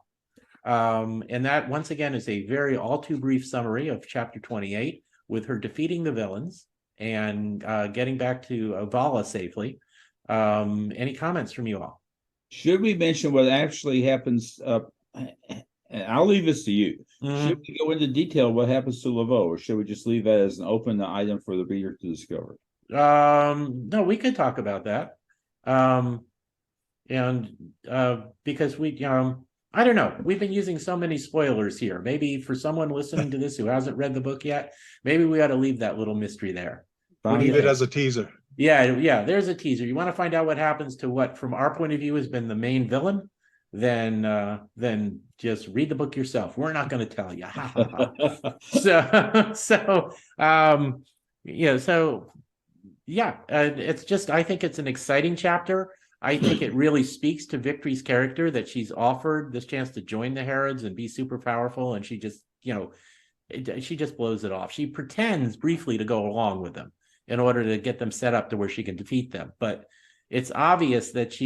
And that, once again, is a very all too brief summary of chapter 28, with her defeating the villains and getting back to Uvala safely. Any comments from you all? Should we mention what actually happens? I'll leave this to you. Should we go into detail what happens to Laveau, or should we just leave that as an open item for the reader to discover? No, we could talk about that. Because I don't know. We've been using so many spoilers here. Maybe for someone listening to this who hasn't read the book yet, maybe we ought to leave that little mystery there. Leave it as a teaser. Yeah, there's a teaser. You want to find out what happens to what, from our point of view, has been the main villain? Then just read the book yourself. We're not going to tell you. It's just, I think it's an exciting chapter. I think it really speaks to Victory's character that she's offered this chance to join the Herods and be super powerful, and she just, she just blows it off. She pretends briefly to go along with them in order to get them set up to where she can defeat them, but it's obvious that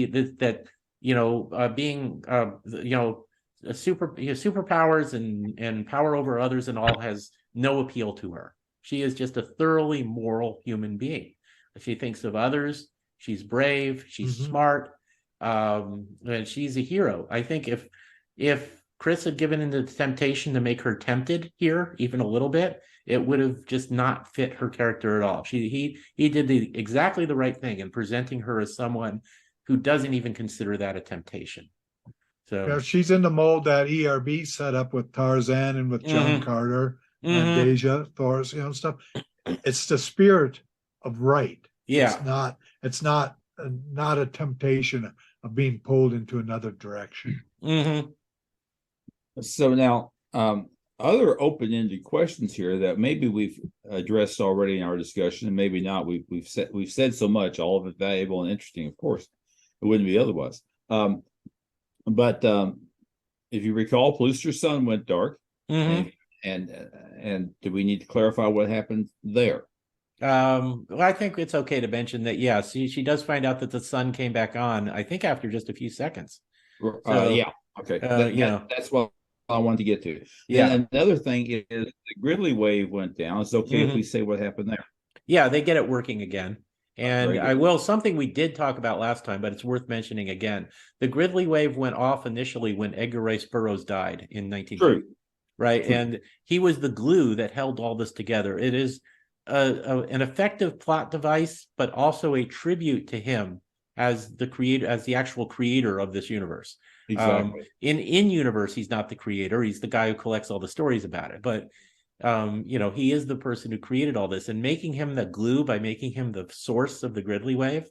being superpowers and power over others and all has no appeal to her. She is just a thoroughly moral human being. She thinks of others. She's brave. She's smart, and she's a hero. I think if Chris had given into the temptation to make her tempted here even a little bit, it would have just not fit her character at all. He did exactly the right thing in presenting her as someone who doesn't even consider that a temptation. So she's in the mold that ERB set up with Tarzan and with John Carter and Deja, Thor's, stuff. It's the spirit of right. Yeah. It's not a temptation of being pulled into another direction. So now, other open-ended questions here that maybe we've addressed already in our discussion, and maybe not. We've said so much, all of it valuable and interesting, of course. It wouldn't be otherwise. But if you recall, Polluster's sun went dark, and do we need to clarify what happened there? Well, I think it's okay to mention that, yeah, she does find out that the sun came back on, I think after just a few seconds. So, Yeah. Okay. you know, That's what I wanted to get to. yeah. Then another thing is the Gridley wave went down. It's okay if Mhm. we say what happened there. Yeah, they get it working again. And Very I good. will, something we did talk about last time, but it's worth mentioning again. The Gridley wave went off initially when Edgar Rice Burroughs died in 1950, True. right? True. And he was the glue that held all this together. It is an effective plot device, but also a tribute to him as the creator, as the actual creator of this universe. Exactly. In universe, he's not the creator; he's the guy who collects all the stories about it. But you know, he is the person who created all this, and making him the glue by making him the source of the Gridley wave,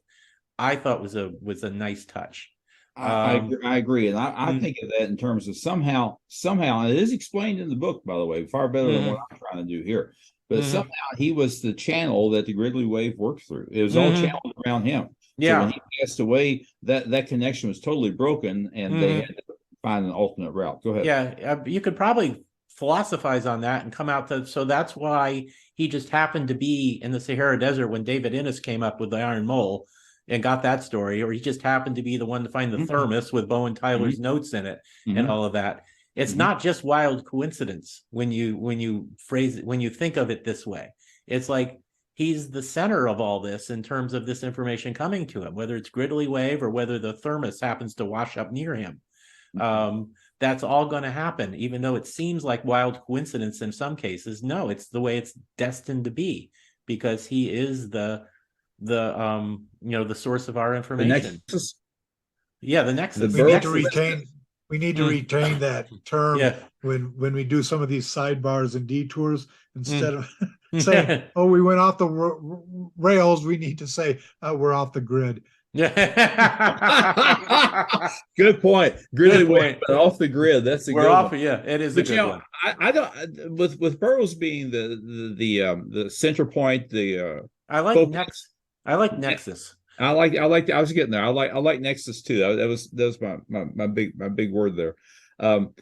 I thought was a nice touch. I agree, and I Mm, think of that in terms of somehow, and it is explained in the book, by the way, far better than what I'm trying to do here. But mhm, somehow he was the channel that the Gridley wave worked through. It was all mhm. channeled around him. So when Yeah. he passed away, that connection was totally broken, and they had Mhm. to find an alternate route. Go ahead. Yeah, you could probably philosophize on that and come out to, so that's why he just happened to be in the Sahara Desert when David Innes came up with the Iron Mole and got that story, or he just happened to be the one to find the Mhm. thermos with Bowen Tyler's Mhm. notes in it and Mhm. all of that. It's Mhm. not just wild coincidence when you phrase it, when you think of it this way. It's like he's the center of all this in terms of this information coming to him, whether it's Gridley Wave or whether the thermos happens to wash up near him. That's all going to happen, even though it seems like wild coincidence in some cases. No, it's the way it's destined to be, because he is the you know, the source of our The information. Nexus, Yeah, the the nexus. We need to Burroughs. retain, we need to Mm, retain that term yeah. when we do some of these sidebars and detours, instead of saying, Mm. oh, we went off the rails, we need to say, we're off the grid. Good point. Good Gridley wave point. off the grid. That's a We're good off. one. Yeah, it is a But you good know, one. I don't with Burroughs being the center point, the I like focus. next. I like Nexus. I was getting there. I like Nexus too. That was my big word there.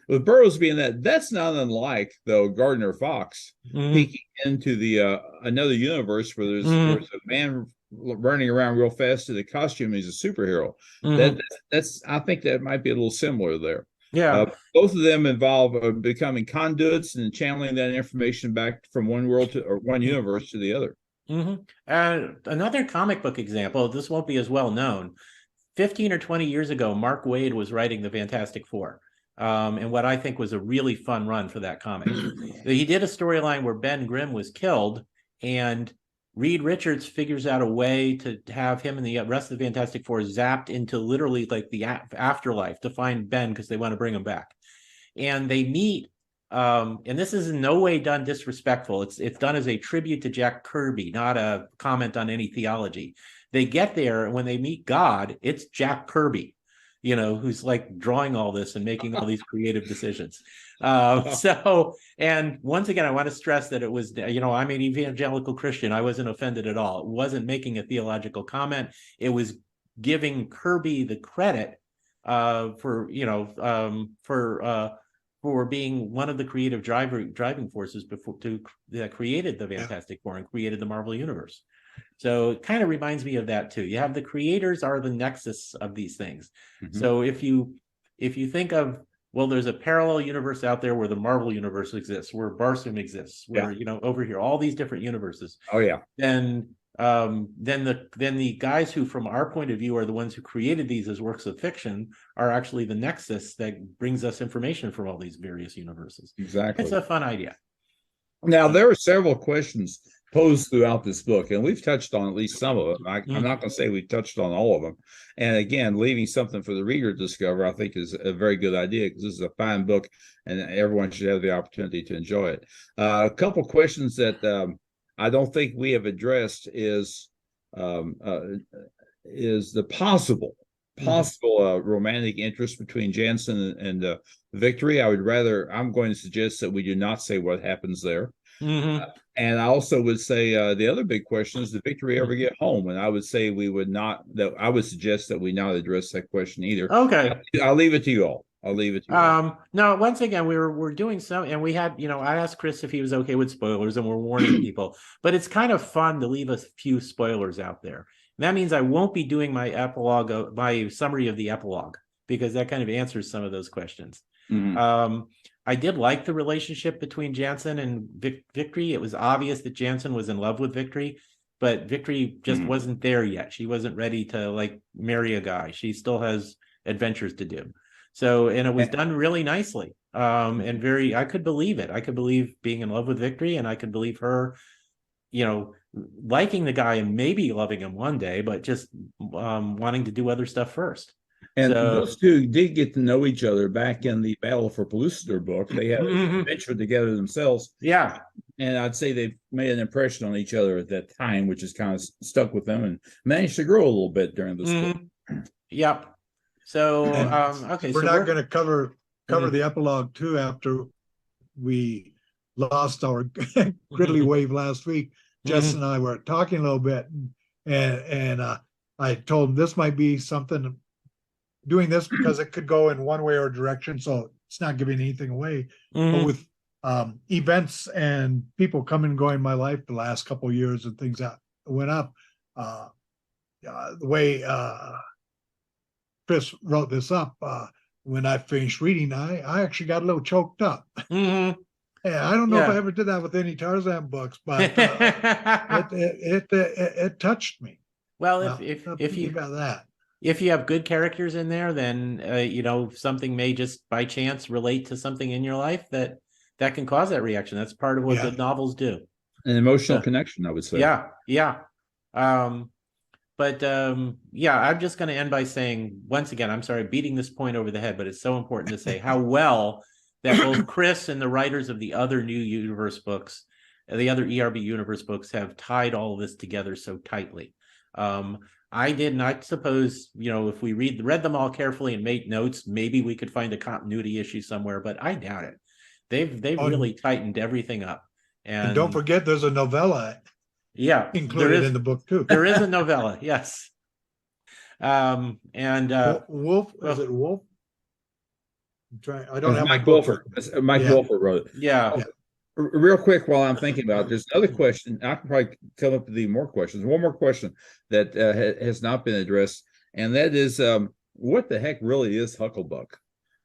With Burroughs being that's not unlike though Gardner Fox Mhm. peeking into the another universe where Mhm. there's a man running around real fast in a costume. He's a superhero. That Mhm. that's I think that might be a little similar there. Yeah. Both of them involve becoming conduits and channeling that information back from one world to or one universe to the other. And another comic book example, this won't be as well known. 15 or 20 years ago, Mark Waid was writing the Fantastic Four. And what I think was a really fun run for that comic. He did a storyline where Ben Grimm was killed, and Reed Richards figures out a way to have him and the rest of the Fantastic Four zapped into literally like the afterlife to find Ben because they want to bring him back. And they meet, and this is in no way done disrespectful. It's done as a tribute to Jack Kirby, not a comment on any theology. They get there, and when they meet God, it's Jack Kirby, you know, who's like drawing all this and making all these creative decisions. So, and once again, I want to stress that it was, you know, I'm an evangelical Christian. I wasn't offended at all. It wasn't making a theological comment. It was giving Kirby the credit for, you know, for being one of the creative driving forces before that created the Fantastic Four and created the Marvel Universe. So it kind of reminds me of that too. You have the creators are the nexus of these things. So if you think of, well, there's a parallel universe out there where the Marvel universe exists, where Barsoom exists, where you know, over here, all these different universes. Oh yeah. Then the guys who, from our point of view, are the ones who created these as works of fiction are actually the nexus that brings us information from all these various universes. Exactly. It's a fun idea. Now, there are several questions posed throughout this book, and we've touched on at least some of them. I'm not going to say we touched on all of them. And again, leaving something for the reader to discover, I think, is a very good idea because this is a fine book, and everyone should have the opportunity to enjoy it. A couple questions that I don't think we have addressed is the possible romantic interest between Jansen and Victory. I'm going to suggest that we do not say what happens there. And I also would say the other big question is, did Victory ever get home? And I would say I would suggest that we not address that question either. Okay. I'll leave it to you all. I'll leave it to you. No, once again, we're doing some, and we had, I asked Chris if he was okay with spoilers, and we're warning people, but it's kind of fun to leave a few spoilers out there. And that means I won't be doing my epilogue, my summary of the epilogue, because that kind of answers some of those questions. Mhm. I did like the relationship between Jansen and Victory. It was obvious that Jansen was in love with Victory, but Victory just wasn't there yet. She wasn't ready to like marry a guy. She still has adventures to do. So, and it was done really nicely. And very, I could believe it. I could believe being in love with Victory, and I could believe her, liking the guy and maybe loving him one day, but just wanting to do other stuff first. And So, those two did get to know each other back in the Battle for Pellucidar book. They had an adventure together themselves. Yeah. And I'd say they made an impression on each other at that time, which has kind of stuck with them and managed to grow a little bit during this book. Yep. So, And okay. we're so not going to cover the epilogue too after we lost our griddly wave last week. Jess and I were talking a little bit, and I told him this might be something, doing this because it could go in one way or direction, so it's not giving anything away. But with events and people coming and going in my life the last couple of years and things that went up, the way Chris wrote this up, when I finished reading, I actually got a little choked up. And I don't know if I ever did that with any Tarzan books, but it touched me. Well, if you got that, if you have good characters in there, then something may just by chance relate to something in your life that can cause that reaction. That's part of what good novels do. An emotional connection, I would say. Yeah. But I'm just going to end by saying, once again, I'm sorry, beating this point over the head, but it's so important to say how well that both Chris and the writers of the other new universe books, the other ERB universe books, have tied all of this together so tightly. I did not suppose, if we read them all carefully and made notes, maybe we could find a continuity issue somewhere, but I doubt it. They've really tightened everything up. And don't forget, there's a novella included in the book too. There is a novella, yes. And Wolf, is it Wolf? I don't have Mike Wolford. Mike Wolford wrote it. Yeah. Real quick, while I'm thinking about it, there's another question. I can probably come up with even more questions. One more question that has not been addressed, and that is, what the heck really is Hucklebuck,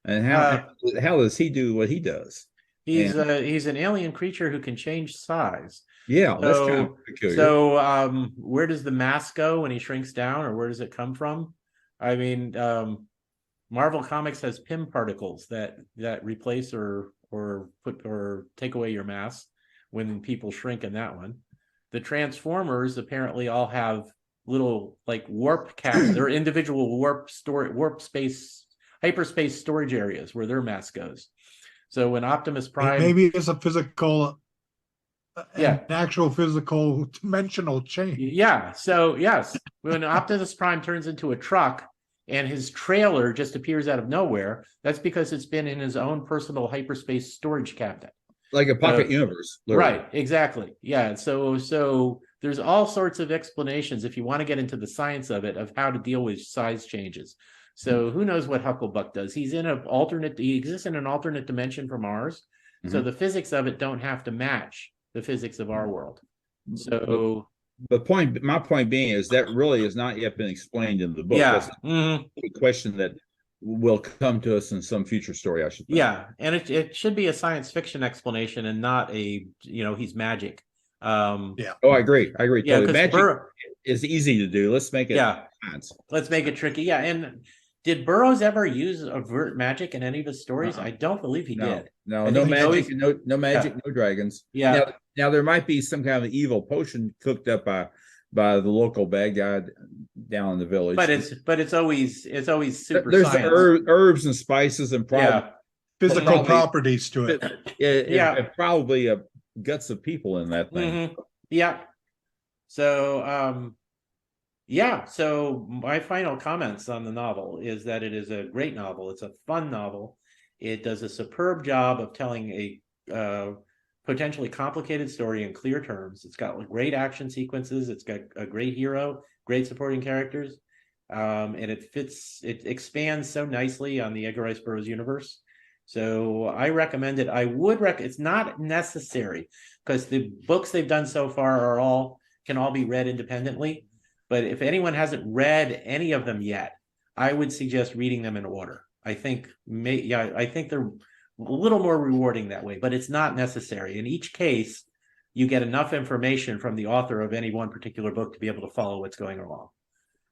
and how does he do what he does? He's an alien creature who can change size. Yeah, that's kind of peculiar. So, where does the mask go when he shrinks down, or where does it come from? I mean, Marvel Comics has Pym particles that replace or take away your mass when people shrink in that one. The Transformers apparently all have little like warp caps. They're individual hyperspace storage areas where their mass goes. So when Optimus Prime, maybe it's a physical, an actual physical dimensional change. Yeah. So yes, when Optimus Prime turns into a truck and his trailer just appears out of nowhere, that's because it's been in his own personal hyperspace storage cabinet. Like a pocket universe. Literally. Right, exactly. Yeah. So there's all sorts of explanations, if you want to get into the science of it, of how to deal with size changes. So who knows what Hucklebuck does? He exists in an alternate dimension from ours. So the physics of it don't have to match the physics of our world. So my point being is that really has not yet been explained in the book. Yeah. That's a question that will come to us in some future story, I should think. Yeah, and it should be a science fiction explanation and not a, he's magic. Oh, I agree. Totally. Magic is easy to do. Let's make it science. Let's make it tricky. Yeah, and did Burroughs ever use overt magic in any of his stories? I don't believe he did. No magic, no magic, no dragons. Yeah. Now there might be some kind of evil potion cooked up by the local bad guy down in the village. But it's always super There's science. herbs and spices and physical properties to it. And probably guts of people in that thing. Yeah. So so my final comments on the novel is that it is a great novel. It's a fun novel. It does a superb job of telling a potentially complicated story in clear terms. It's got great action sequences. It's got a great hero, great supporting characters. and it expands so nicely on the Edgar Rice Burroughs universe. So I recommend it. It's not necessary because the books they've done so far can all be read independently. But if anyone hasn't read any of them yet, I would suggest reading them in order. I think they're a little more rewarding that way, but it's not necessary. In each case, you get enough information from the author of any one particular book to be able to follow what's going along.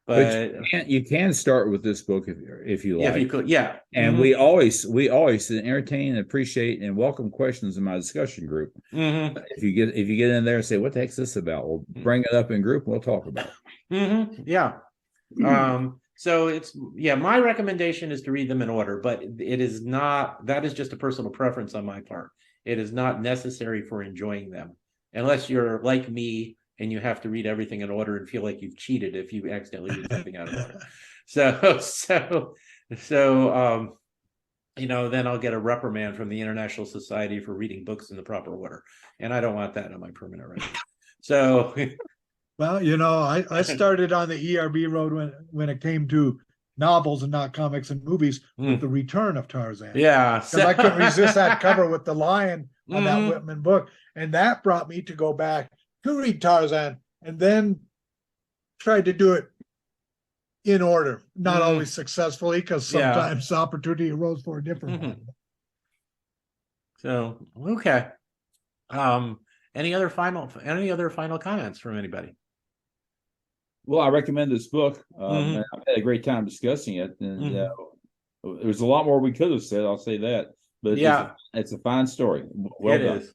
But you can start with this book if you like. If you could, yeah. And we always entertain and appreciate and welcome questions in my discussion group. If you get in there and say, "What the heck's this about?" We'll bring it up in group and we'll talk about it. Yeah. So my recommendation is to read them in order, but that is just a personal preference on my part. It is not necessary for enjoying them, unless you're like me and you have to read everything in order and feel like you've cheated if you accidentally read something out of order. So then I'll get a reprimand from the International Society for reading books in the proper order, and I don't want that on my permanent record. So. Well, I started on the ERB road when it came to novels and not comics and movies with The Return of Tarzan. Yeah. Because I couldn't resist that cover with the lion on that Whitman book. And that brought me to go back to read Tarzan and then tried to do it in order. Not always successfully, because sometimes the opportunity arose for a different one. So, okay. Any other final comments from anybody? Well, I recommend this book. And I've had a great time discussing it. And there's a lot more we could have said, I'll say that. But it's a fine story. Well done.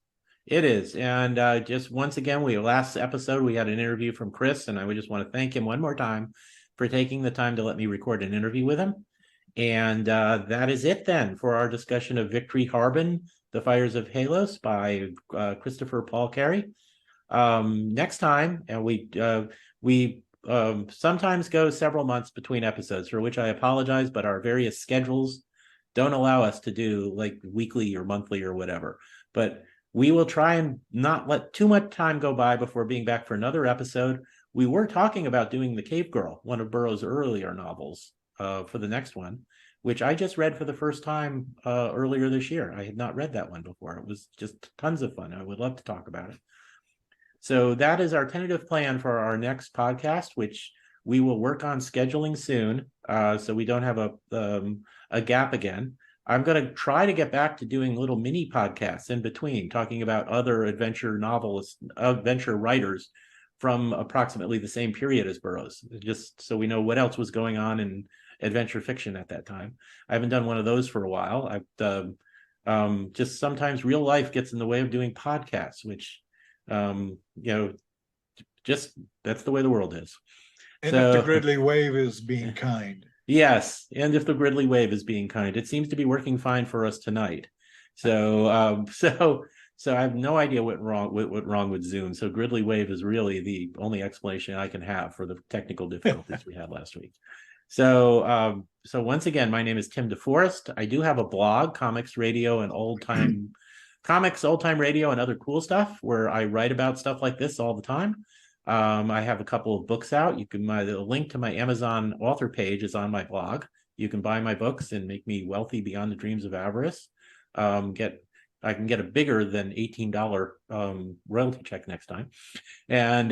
It is. And just once again, last episode, we had an interview from Chris, and I would just want to thank him one more time for taking the time to let me record an interview with him. And that is it then for our discussion of Victory Harben, The Fires of Halos by Christopher Paul Carey. Next time, and we sometimes go several months between episodes, for which I apologize, but our various schedules don't allow us to do like weekly or monthly or whatever. But we will try and not let too much time go by before being back for another episode. We were talking about doing The Cave Girl, one of Burroughs' earlier novels, for the next one, which I just read for the first time earlier this year. I had not read that one before. It was just tons of fun. I would love to talk about it. So that is our tentative plan for our next podcast, which we will work on scheduling soon, so we don't have a gap again. I'm going to try to get back to doing little mini podcasts in between, talking about other adventure writers from approximately the same period as Burroughs, just so we know what else was going on in adventure fiction at that time. I haven't done one of those for a while. Just sometimes real life gets in the way of doing podcasts, which just that's the way the world is. And if the Gridley wave is being kind. Yes, and if the Gridley wave is being kind, it seems to be working fine for us tonight. So I have no idea what went wrong with Zoom. So Gridley wave is really the only explanation I can have for the technical difficulties we had last week. So once again, my name is Tim DeForest. I do have a blog, Comics Radio and Old Time Radio and other cool stuff, where I write about stuff like this all the time. I have a couple of books out. The link to my Amazon author page is on my blog. You can buy my books and make me wealthy beyond the dreams of avarice. I can get a bigger than $18 royalty check next time. And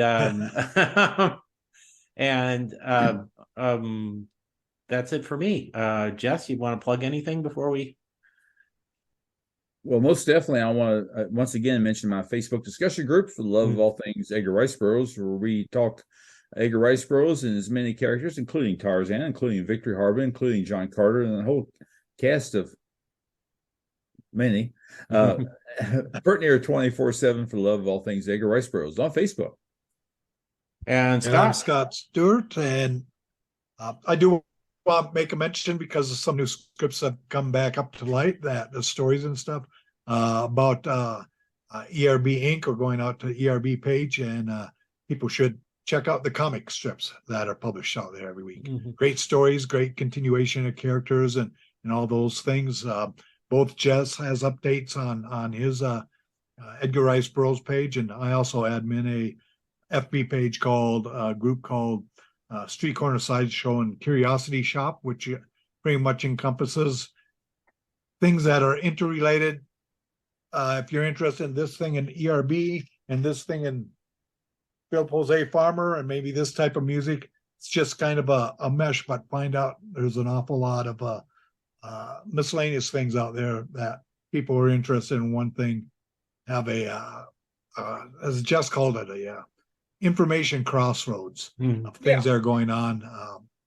that's it for me. Jess, you want to plug anything before we? Well, most definitely, I want to once again mention my Facebook discussion group for the love of all things Edgar Rice Burroughs, where we talk Edgar Rice Burroughs and his many characters, including Tarzan, including Victory Harben, including John Carter, and the whole cast of many. Pertinier 24/7 for the love of all things Edgar Rice Burroughs on Facebook. And I'm Scott Stewart, and I do want to make a mention, because of some new scripts that come back up to light, that the stories and stuff about ERB Inc. are going out to the ERB page, and people should check out the comic strips that are published out there every week. Great stories, great continuation of characters, and all those things. Both Jess has updates on his Edgar Rice Burroughs page, and I also admin a FB page called group called street corner sideshow and curiosity shop, which pretty much encompasses things that are interrelated. If you're interested in this thing in ERB and this thing in Philip Jose Farmer and maybe this type of music, it's just kind of a mesh, but find out there's an awful lot of miscellaneous things out there that people are interested in. One thing, have as Jess called it, information crossroads of things that are going on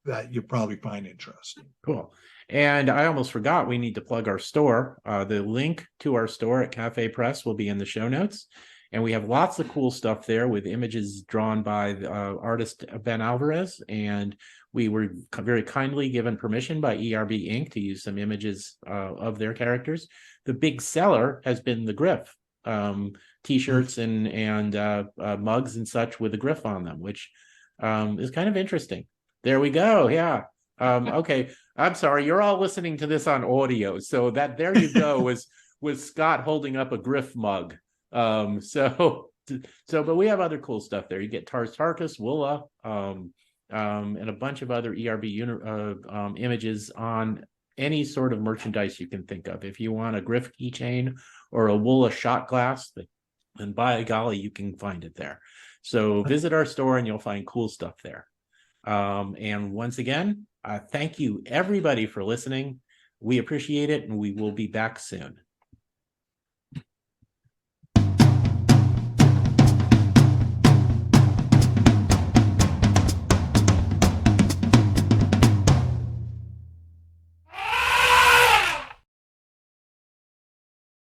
that you probably find interesting. Cool. And I almost forgot, we need to plug our store. The link to our store at Cafe Press will be in the show notes. And we have lots of cool stuff there with images drawn by the artist Ben Alvarez. And we were very kindly given permission by ERB Inc. to use some images of their characters. The big seller has been the Griff. T-shirts and mugs and such with a Griff on them, which is kind of interesting. There we go. Yeah. Okay. I'm sorry. You're all listening to this on audio. So there you go was Scott holding up a Griff mug. But we have other cool stuff there. You get Tarkus, Woola, and a bunch of other ERB images on any sort of merchandise you can think of. If you want a Griff keychain or a Woola shot glass, then by golly, you can find it there. So visit our store and you'll find cool stuff there. And once again, thank you everybody for listening. We appreciate it, and we will be back soon.